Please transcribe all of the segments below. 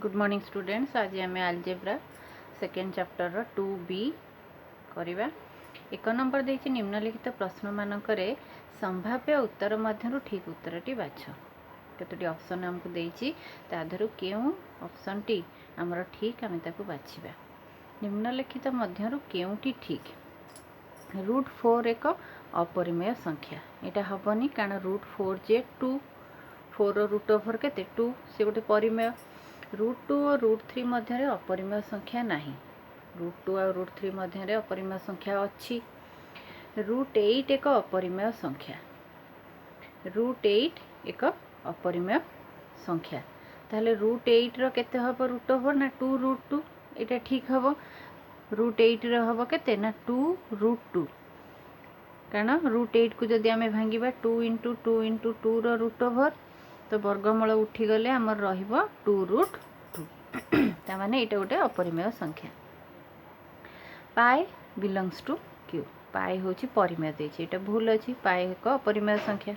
Good morning students. आज आम algebra second chapter 2B करवा। एक नंबर देछि निम्नलिखित प्रश्न मानकरे संभाव्य उत्तर मध्यरु ठीक उत्तरटी बाछ। केतोटी ऑप्शन हमको देछि ताधरु केउ ऑप्शन टी हमर ठीक आमे ताकू बाछिबा। निम्नलिखित मध्यरु केउटी ठीक? √4 एक अपरिमेय संख्या। एटा हबनी कारण √4 जे 2 4 रो रूट ओवर केते 2 से गोटे परिमेय। √2 और √3 मध्य अपरिमेय संख्या नहीं। √2 और √3 मध्य अपरिमेय संख्या अच्छी। √8 एक अपरिमेय संख्या। √8 एक अपरिमेय संख्या। ताहले √8 रो केते हबो रूट ओवर ना 2√2। एटा ठीक हबो। √8 रो हबो केते ना 2√2 कारण √8 को जदि आमे भांगिबा 2 × 2 × 2 रो रूट ओवर तो वर्गमूल उठी गले आमर रहिबो 2√2 ता माने एटा गोटे अपरिमेय संख्या। पाई बिलोंग्स टू क्यू। पाई होची परिमेय देछि, एटा भूल अछि। पाई एक अपरिमेय संख्या,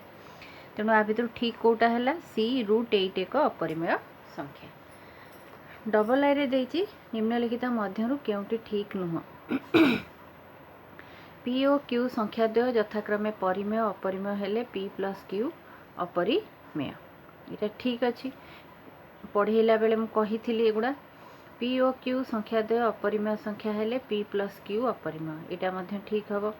तेणु आ भितर ठीक कोटा हैला सी √8 एक अपरिमेय संख्या। डबल आई रे देछि निम्नलिखित मध्यरु केउटी ठीक नुह? पी और क्यू संख्या द्वय यथाक्रमे परिमेय अपरिमेय हेले पी प्लस क्यू अपरिमेय। ये ठीक अच्छी। पढ़ेला बेले मु कही एगुड़ा पी और क्यू संख्या द्वय अपरिमेय संख्या हेले पी प्लस क्यू अपरिमेय। एटा मध्य ठीक हम।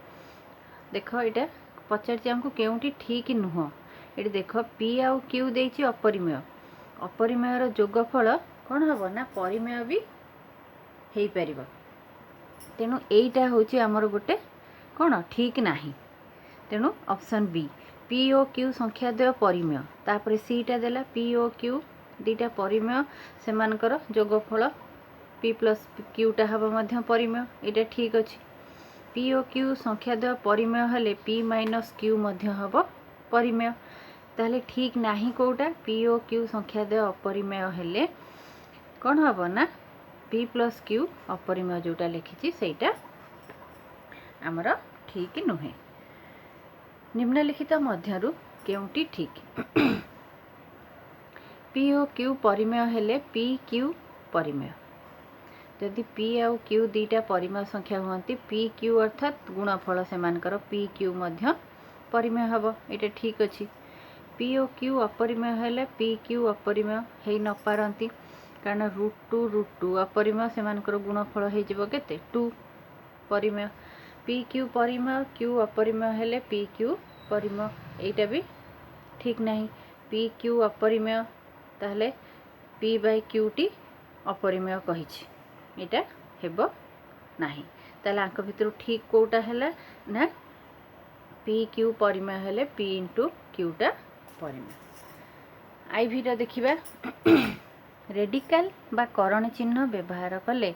देख ये पचार आमको केउटी ठीक नुह। ये देख पी आउ क्यू देछि अपरिमेय। अपरिमेयर जोगफल कौन हम ना परिमेय भी हो पार। तेणु यहीटा हूँ आमर गोटे कौन ठीक नाही। तेणु ऑप्शन बी पी और क्यू संख्या द्वय परिमेय। तापर सीटा देला पी और क्यू दीटा परिमेय सेमानकर जोगफल पी प्लस क्यूटा हम मध्य परिमेय। यहाँ ठीक अच्छे। पी और क्यू संख्या द्वय परिमेय हेले पी माइनस क्यू मध्य हम परिमेय। ताहले ठीक नाही कोटा पी और क्यू संख्या द्वय अपरिमेय हेले कौन हम ना पी प्लस क्यू अपरिमेय जोटा लिखी सेटा आमर ठीक नुहे। निम्नलिखित मध्यरु केउटी ठीक? पी और क्यू परिमेय हेले पी क्यू परिमेय। यदि पी आउ क्यू दीटा परिमेय संख्या हुंती पी क्यू अर्थात गुणफल सेमानकर पी क्यू मध्य परिमेय हब। ये ठीक अच्छी। पी और क्यू अपरिमेय हेले पी क्यू अपरिमेय हेई न पारंती कारण √2 अपरिमेय सेमानकर गुणफल हो जिवो केते 2 परिमेय। पी क्यू परिमेय क्यू अपरिमेय हेले पी क्यू परिमेय। एटा भी ठीक नहीं। पी क्यू अपरिमेय ताहले पी बाय क्यू टी अपरिमेय कहिछि। एटा हेबो नाही। ताहले आंक भितर ठीक कोटा हैला ना पी क्यू परिमेय हेले पी इंटू क्यूटा परिमेय। आई भी देखिबा रेडिकल बा करण चिन्ह व्यवहार कले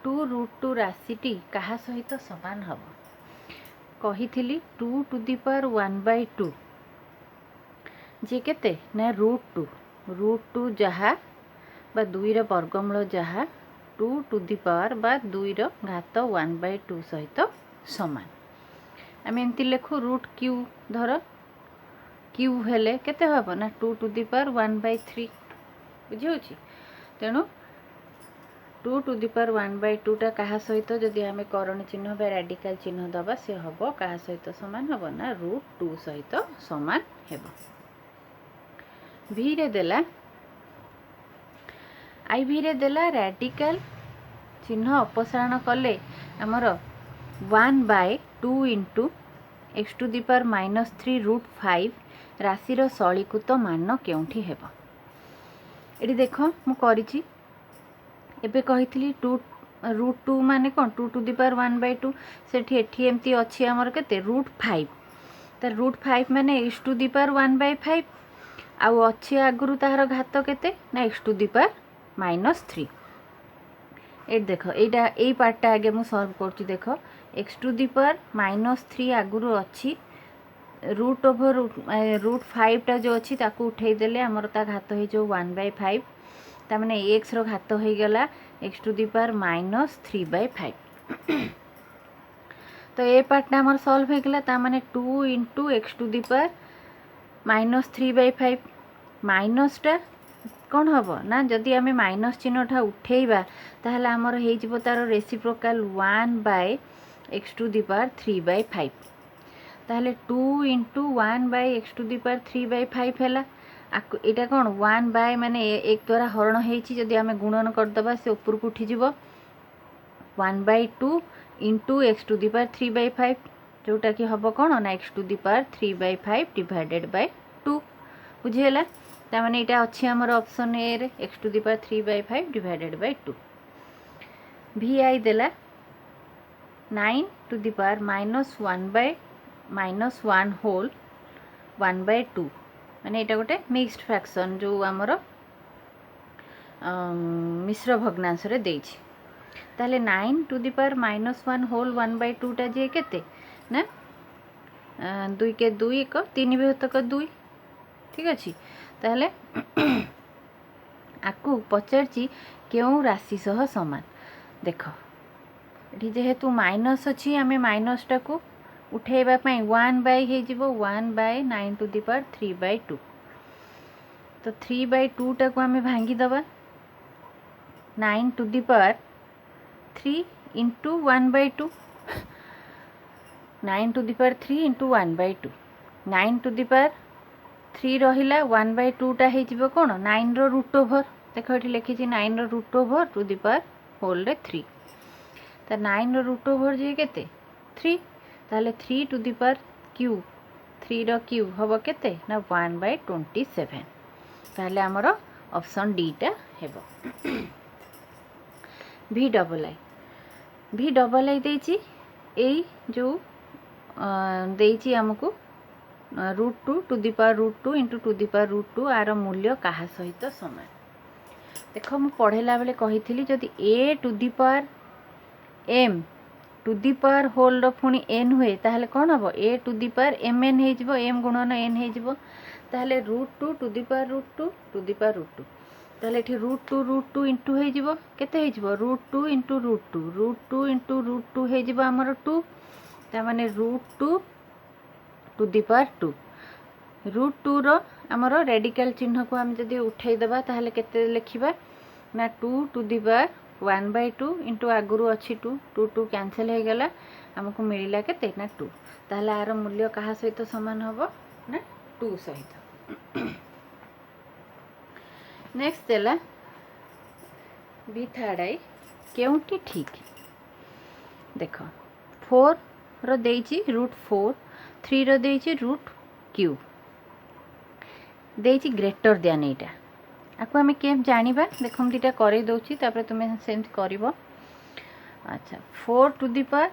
2√2 राशिटी कहा सहित समान हम? कही 2⁻1/2 जे केते ना √2 जहा बा 2 रो वर्गमूल जहा 2 बा 2 रो घात 1/2 सहित समान। आम एमती लिखु √q धर q हेले केते हम ना 2⁻1/3 बुझी। तेणु 2⁻1/2 टा कहा सहित जदि आम करण चिन्ह बा रेडिकल चिन्ह दबा से हम कहा सहित समान हम ना √2 सहित समान हेब। भी रे देला आई भी रे देला रेडिकल चिन्ह अपसारण कले आमर 1/2 × x⁻³ राशि सलीकृत मान केउठी हेब? ये देख मु करिछि एबे कहिथिली √2 माने कौन 2⁻1/2 सेठी एठी एमती अच्छी आमर केते √5 तो √5 माने x⁻1/5 आउ अच्छी आगुरु ताहार घात केते ना x⁻³ ए देख एटा ए पार्टटा आगे मु सॉल्व करछि। देख x⁻³ आगुरु अच्छी √5 टा जो अच्छी ताकू उठेई देले हमर ता घात हे जो 1/5 ता माने x रो घात हो गला x⁻³ तो ए पार्टटा हमर सॉल्व हो गला ता माने 2 × x⁻³ -3/5 माइनस टा कौन हम ना जदि आम माइनस चिन्हटा उठेबा ताहले आमर हो तार रेसिप्रोकाल 1/x⁵ ताहले 2 × 1/x⁵ है। यहाँ कौन 1 बाय माने एक द्वारा हरण होती आम गुणन करदे से ऊपर को उठीज 1/2 × x⁵5 जोटा कि हम कौन ना x⁵5 डिवाइडेड बाय 2 बुझीगला। ताने यहाँ अच्छी आमर ऑप्शन ए रे x⁵5 डिवाइडेड बाय 2। vi देला 9 to the power -1 होल 1/2 माने यहाँ गोटे मिक्सड फ्रैक्शन जो आमर मिश्र भग्नांश रे देछि। ताहले 9 to the power -1 होल 1/2 टा जे केते ना 2 के 2 1 3 विभक्तक 2 ठीक अच्छे। ताहले आकु पचारची क्यों राशि सह समान देख ये जेहेतु माइनस अच्छी आम minus torque उठेबा 1/9 to the power 3/2 तो 3/2 टाक आम भांगीदबा 9 to the power 3 × 1/2 9 to the power 3 × 1/2 9 to the power 3 रहिला 1/2 टा हो कौन 9 रो रूट ओभर देख ये लिखी 9 रो root over two the power whole रे 3 तो 9 रो रूट ओभर जे केते 3 ताले 3 टू दी पावर क्यूब 3 रो क्यूब हम केते ना 1/27 ताले हमर ऑप्शन डी टा हेबो। vi देछि एई जो देछि हमकु √2 to the power √2 × to the power √2 आर मूल्य कहा सहित समान देख मु पढ़ेला बेले कही जदि a to the power m to the power whole पुणी n हुए ताहले कौन हम a to the power mn हो m गुणन n हो ताहले √2 to the power √2 to the power √2 ताहले एठी √2 इंटू हो केते हो √2 × √2 हो हमर 2 ता माने √2 टू दी पावर 2 √2 रो आमर रेडिकल चिन्ह को आम जदि उठेदेबा ताहले केते लिखिबा ना 2 टू दी पावर 1/2 इंटू आगुरु अच्छी 2 2 कैंसिल हो गला हमको मिलला केते ना 2 ताहले आर मूल्य कहा सहित समान होबो ना 2 सहित। नेक्स्ट देला बी थर्ड आई केउटी ठीक देख 4 रो देछि √4 3 रो देछि √3 देछि ग्रेटर दैन एटा आपको आम के जानिबा देखम दीटा करे दोछि तापर तुमे सेम करबो। अच्छा 4 टू दी पावर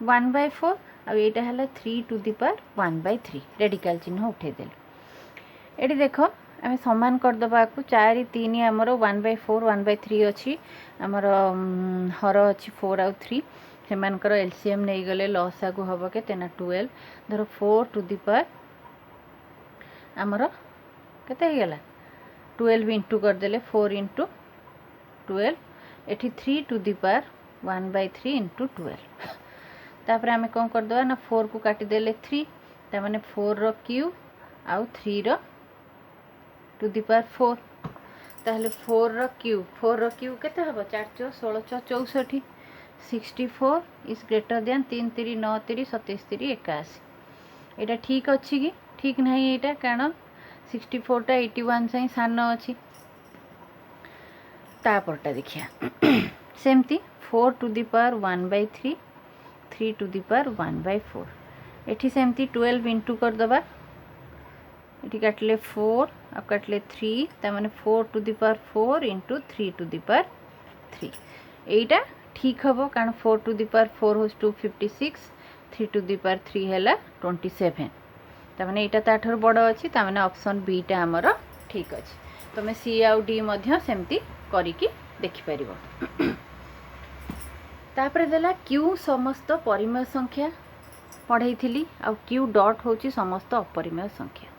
1/4 आ एटा हला 3 टू दी पावर 1/3 रेडिकल चिन्ह उठे देल एटी देखो आम समान करदबा को 4 3 आमर 1/4 1/3 अच्छी आमर हर अच्छी 4 आउ 3 सेमानकर एलसीएम नहीं गले लस आगु हम के 12 धर 4 टू दी पावर आमर केते गला 12 इंटू करदेले 4 × 12 एठी 3 टू दी पावर 1/3 × 12 तापर आम कौन करदबा ना 4 को काटिदेले 3 ता माने 4 रो क्यूब आउ 3 रो टू दी पावर 4 ताहले 4 रो क्यूब केते हबो 4 × 16 = 64 64 इज ग्रेटर दैन 3 3 9 3 27 3 81 एटा ठीक अच्छी कि ठीक नहीं एटा कारण 64 टा 81 से सान अच्छी तापरटा देखिया सेमती 4 to the power 1/3 3 to the power 1/4 एठी सेमती 12 इंटू करदबा एठी काटले 4 आ काटले 3 ता माने 4 to the power 4 × 3 to the power 3 एटा ठीक हम कारण 4 टू दी पावर 4 होस 256 3 टू दी पावर 3 है 27 ताने यहाँ ताठर बड़ अच्छी ताने ऑप्शन बी टा आमर ठीक अच्छे तुम सी आउ डी सेमती करिकी देखिपर। तापर देला क्यू समस्त परिमेय संख्या पढ़ई थी आ क्यू डॉट हूँ समस्त अपरिमेय संख्या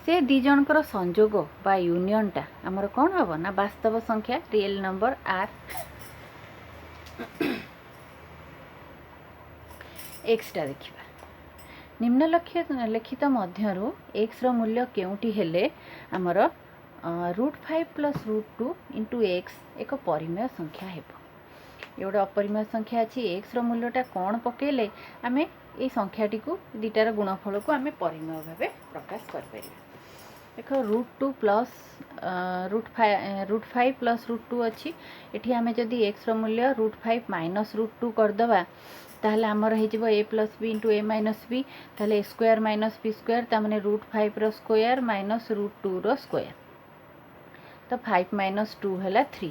से दी जनकर संजोग बा यूनियन टा आमर कौन हम ना वास्तव संख्या रियल नंबर आर एक्स टा देखिबा निम्नलिखित मध्यरु एक्स रो मूल्य केउटी हेले आमर √5 प्लस √2 इंटू एक्स एक परिमेय संख्या है। ये गोटे अपरिमेय संख्या अच्छी एक्स मूल्यटा कौन पकेले आम ये संख्याटी को दुटार गुणफल को आम परिमेय भाव प्रकाश कर देख √2 प्लस √5 प्लस √2 अच्छी एटी आम जदि एक्स मूल्य √5 माइनस √2 करदे ताहले आमर हो ए प्लस बी इंटू ए माइनस बी ताहले ए स्क्वायर माइनस बी स्क्वायर ताने √5 रो स्क्वायर माइनस √2 रो स्क्वायर तो 5 माइनस 2 है 3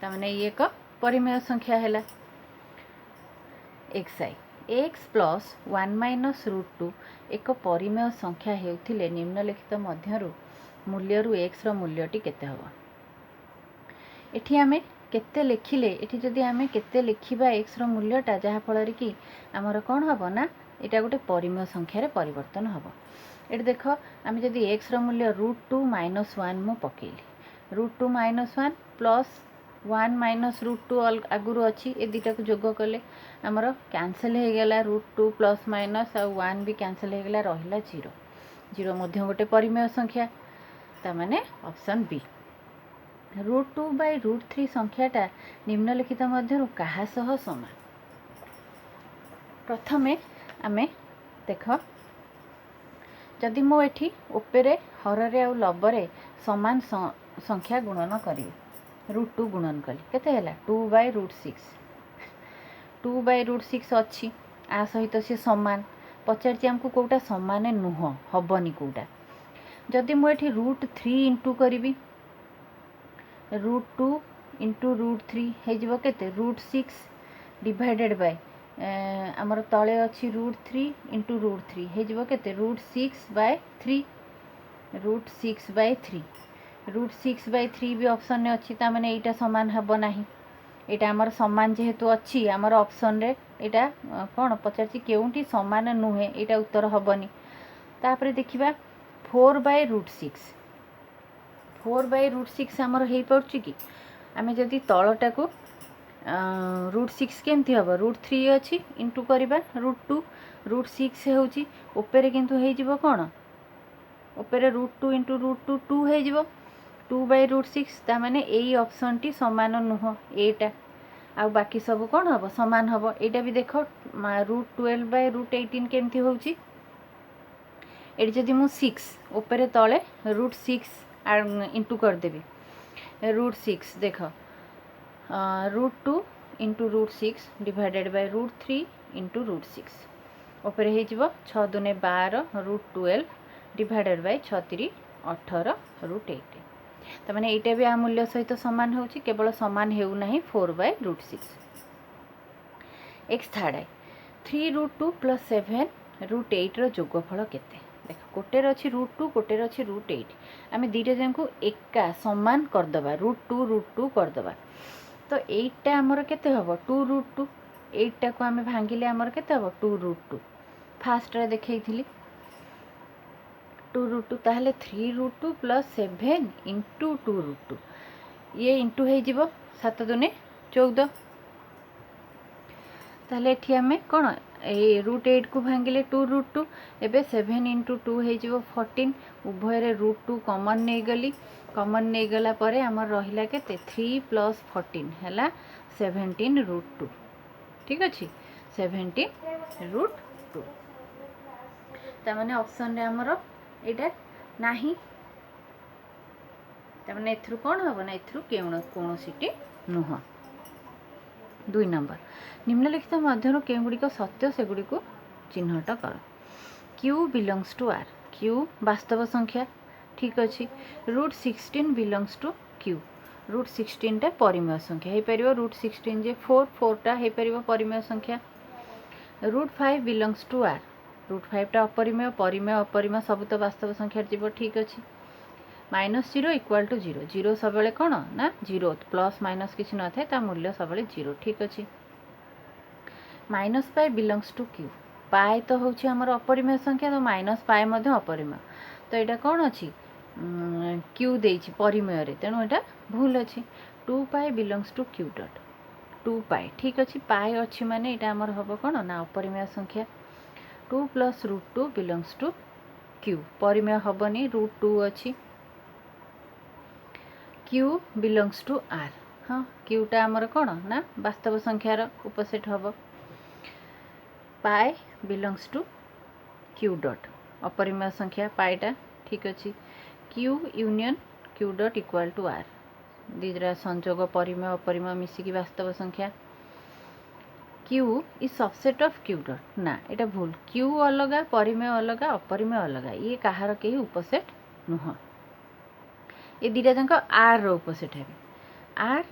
ताने ये एक परिमेय संख्या है xi एक्स प्लस 1 माइनस √2 एक परिमेय संख्या होतिले निम्नलिखित मध्यरु मूल्यरु एक्स रो मूल्यटी केते हबो एठी आमे केते लिखिले एठी जदि आमे केते लिखिबा एक्स रो मूल्यटा जहा फल कि आमर कोन हबो ना एटा गोटे परिमेय संख्या रे परिवर्तन हबो। एठी देखो आमे जदि एक्स रो मूल्य √2 माइनस 1 मु पकेली √2 माइनस 1 प्लस 1 माइनस √2 आगुरु अच्छी ए दुटा को जोग कले आमर कैंसल हो गला √2 प्लस माइनस आ 1 भी कैंसल हो गला रहिला 0 0 मध्य गोटे परिमेय संख्या ता माने ऑप्शन बी √2 बाय √3 संख्याटा निम्नलिखित मध्यरु काहा सह समान। प्रथमे आमे देख जदि मो एठी उपरे हररे आ लबरे समान संख्या गुणन करी √2 गुणन कली केते हैला 2 बाय √6 2 बाय √6 अच्छी आ सहित से समान पचार आमको कोटा समान नुह हबनी कोटा जदि मो एठी √3 इंटू करी √2 इंटू √3 है जीवो केते √6 डिवाइडेड बाय आमर तले अच्छी √3 इंटू √3 है जीवो केते √6 बाय 3 √6 बाय 3 √6 बाय 3 भी ऑप्शन ने अच्छी ता माने एटा समान हबो नाही एटा आमर समान जेहेतु अच्छी आमर ऑप्शन रे एटा कोन पचारची केउंटी समान नुहे एटा उत्तर हबनी। तापरे देखिबा 4 बाय √6 4 बाय √6 आमर हेई पड़छि कि आमे जदि तळटा को √6 केमती हबो √3 अछि इंटू करबा √2 √6 होउची ऊपर किंतु हेई जिवो कोन ऊपर √2 इंटू √2 2 हेई जिवो 2 बाय √6 ता माने एई ऑप्शन टी समान नुह एटा आ बाकी सब कोन हबो समान हबो एटा भी देखो √12 बाय √18 केमती होउची एटी जदि मु 6 ऊपर तळे √6 इंटू कर देबी √6 देख √2 इंटू √6 डिवाइडेड बाय √3 इंटू √6 ऊपर हे जिवो 6 दुने 12 √12 डिवाइडेड बाय 6 3 18 √18 त माने एटा भी आ मूल्य सहित समान होउची केवल समान हेउ नाही 4 बाय √6 एक्स थर्ड है 3 √2 प्लस 7 √8 रो जोगफल केते देख कोटेर अछि √2 कोटेर अछि √8 आमे दीटा जन को एका समान कर दबा √2 कर दबा तो 8 टा हमर केते हबो 2 √2 8 टा को आमे भांगिले हमर केते हबो 2 √2 फास्ट रे देखैथिली 2 √2 ताहले 3 √2 प्लस 7 इंटू 2 √2 ये इंटू हे जिवो 7 दुने 14 ताहले एठी आमे कोन ए √8 को भांगिले 2 √2 एबे 7 इंटू 2 हे जिवो 14 उभय रे √2 कॉमन नै गली कॉमन नै गला परे हमर रहिला केते 3 प्लस 14 हैला 17 √2 ठीक अछि 17 √2 ता माने ऑप्शन रे हमर एटा नाही ता माने एथरु कोन हबो ना एथरु कोनोसीटी नुह। 2 नंबर निम्नलिखित मध्यरु केगुड़िक सत्य सेगुड़ी को चिन्हट कर Q belongs to R Q वास्तव संख्या ठीक अच्छी √16 बिलोंग्स टू Q √16 टा परिमेय संख्या हे परिबो √16 जे 4 टा हे परिबो परिमेय संख्या √5 बिलोंग्स टू R √5 टा अपरिमेय परिमेय अपरिमेय सब तो वास्तव संख्या जीव ठीक अच्छी -0 इक्वल टू 0 0 सबले कोन ना 0 प्लस माइनस किछि न थाए ता मूल्य सबले 0 ठीक अच्छी -π बिलोंग्स टू Q पाए तो होछि हमर अपरिमेय संख्या तो -π मध्ये अपरिमेय तो एटा कोन अछि Q देछि परिमेय रे तेनु एटा भूल अछि 2π बिलोंग्स टू Q डॉट 2π ठीक अछि पाए अछि माने एटा हमर हबो कोन ना अपरिमेय संख्या 2 प्लस √2 बिलोंग्स टू Q परिमेय हबनी √2 अछि क्यू बिलंग्स टू आर। हाँ क्यूटा आमर कौन ना वास्तव संख्यार उपसेट हम। पाए बिलंग्स टू क्यू डॉट अपरिमेय संख्या पाएटा ठीक अच्छे। Q union Q dot equal to R दीटा संजोग परिमेय अपरिमेय मिसिकी वास्तव संख्या। Q is subset of Q dot ना এটা भूल क्यू अलग परिमेय अलग अपरिमेय अलग ये कहार कहीं उपसेट नुह ये दीटा जाक आर रो उपसेट है। आर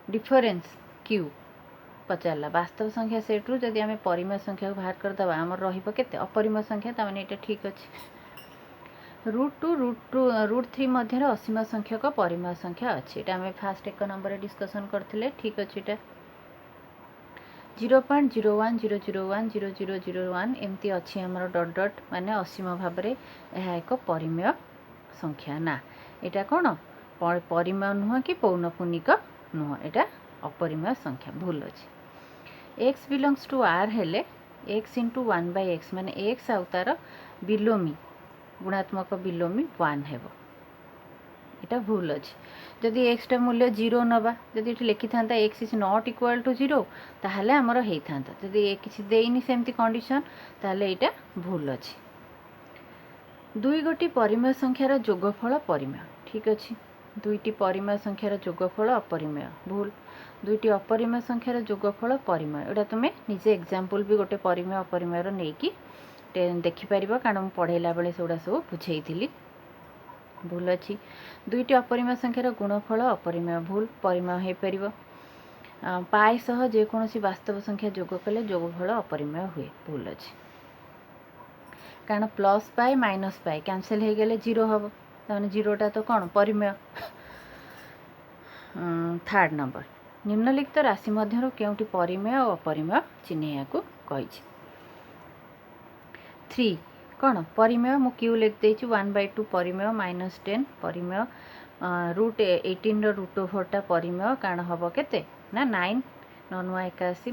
डिफरेंस क्यू पचारा वास्तव संख्या सेट्रु जदि आम परिमेय संख्या को बाहर करदे आम रते अपरिमेय संख्या ताने ये ठीक अच्छे। रूट थ्री मध्य असीम संख्यक परिमेय संख्या अच्छी ये आम फास्ट 1 नंबर डिस्कसन करते ठीक अच्छे। ये 0.0100100001 एमती अच्छी आमर डट डट माने असीम भाव में यह एक परिमेय संख्या ना यहाँ कौन परिमेय नुह कि पौनपुनिक नुह यहाँ अपरिमेय संख्या भूल अच्छे। एक्स बिलंग्स टू आर हेले एक्स इंटू 1/x माने एक्स आउ तार बिलोमी गुणात्मक बिलोमी 1 हेब यहाँ भूल अच्छे। जदि एक्सटा मूल्य 0 नवा जदि ये लिखि था x is not equal to 0 ताहले आमर होता जदि किसी देनी सेमती कंडीशन ताहले यहाँ भूल अच्छे। दुई गोटी परिमेय संख्यार जोगफल परिमेय ठीक अच्छे। दुईटी परिमेय संख्यार जोगफल अपरिमेय भूल। दुईटी अपरिमेय संख्यार जोगफल परिमेय यहाँ तुम्हें निजे एग्जांपल भी गोटे परिमेय अपरिमेय नहीं कि देखिपर कारण मुझे पढ़ेला बेले से सब बुझे भूल अच्छी। दुईटी अपरिमेय संख्यार गुणफल अपरिमेय भूल परिमेय हो पार। पाए सह जेकोसी वास्तव संख्या जोग कले जोगफल अपरिमेय हुए भूल अच्छे कारण प्लस पाए माइनस पाए कैंसल हो गले 0 हम ताने 0टा तो कौन परिमेय। थर्ड नंबर निम्नलिखित राशि मध्य केउटी परिमेय और अपरिमेय चिन्ह को कही। 3 कौन परिमेय मु क्यू लिख देछि 1/2 परिमेय -10 परिमेय √18 √4टा परिमेय कारण हम केते ना 9 9 81